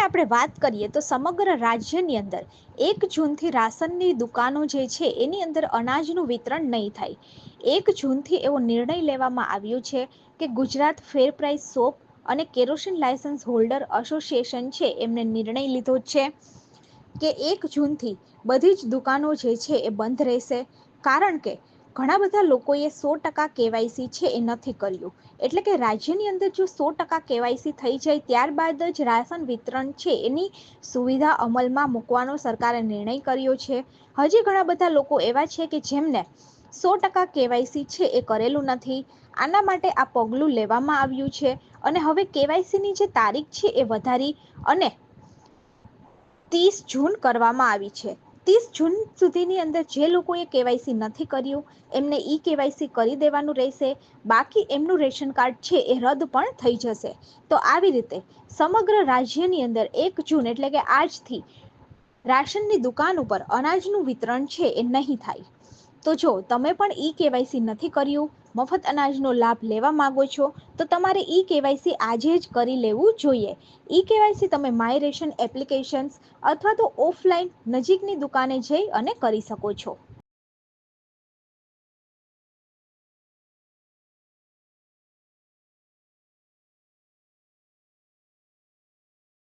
આપણે વાત કરીએ તો સમગ્ર રાજ્યની અંદર 1 જૂનથી રાશનની દુકાનો જે છે એની અંદર અનાજનું વિતરણ નહીં થાય. 1 જૂનથી એવો નિર્ણય લેવામાં આવ્યો છે કે ગુજરાત ફેર પ્રાઇસ શોપ અને કેરોસીન લાયસન્સ હોલ્ડર એસોસિએશન છે એમને નિર્ણય લીધો છે કે 1 જૂનથી બધી જ દુકાનો જે છે એ બંધ રહેશે. કારણ કે ઘણા બધા લોકોએ 100% કેવાયસી છે એ નથી કર્યું. એટલે કે રાજ્યની અંદર જો 100% કેવાયસી થઈ જાય ત્યારબાદ જ રાશન વિતરણ છે એની સુવિધા અમલમાં મૂકવાનો સરકારે નિર્ણય કર્યો છે. હજી ઘણા બધા લોકો એવા છે કે જેમને 100% કેવાયસી છે એ કરેલું નથી. આના માટે આ પગલું લેવામાં આવ્યું છે અને હવે કેવાયસીની જે તારીખ છે એ વધારી અને 30 જૂન કરવામાં આવી છે. 30 જૂન સુધીની અંદર જે લોકોએ કેવાયસી નથી કર્યું એમને ઈ કેવાયસી કરી દેવાનું રહેશે. બાકી એમનું રેશન કાર્ડ છે એ રદ પણ થઈ જશે. તો આવી રીતે સમગ્ર રાજ્યની અંદર 1 જૂન એટલે કે આજથી રાશનની દુકાન ઉપર અનાજનું વિતરણ છે એ નહીં થાય. તો જો તમે પણ ઈ કેવાયસી નથી કર્યું, મફત અનાજનો લાભ લેવા માંગો છો તો તમારે ઈ કેવાયસી આજે જ કરી લેવું જોઈએ. ઈ કેવાયસી તમે માય રેશન એપ્લિકેશન અથવા તો ઓફલાઈન નજીકની દુકાને જઈ અને કરી શકો છો.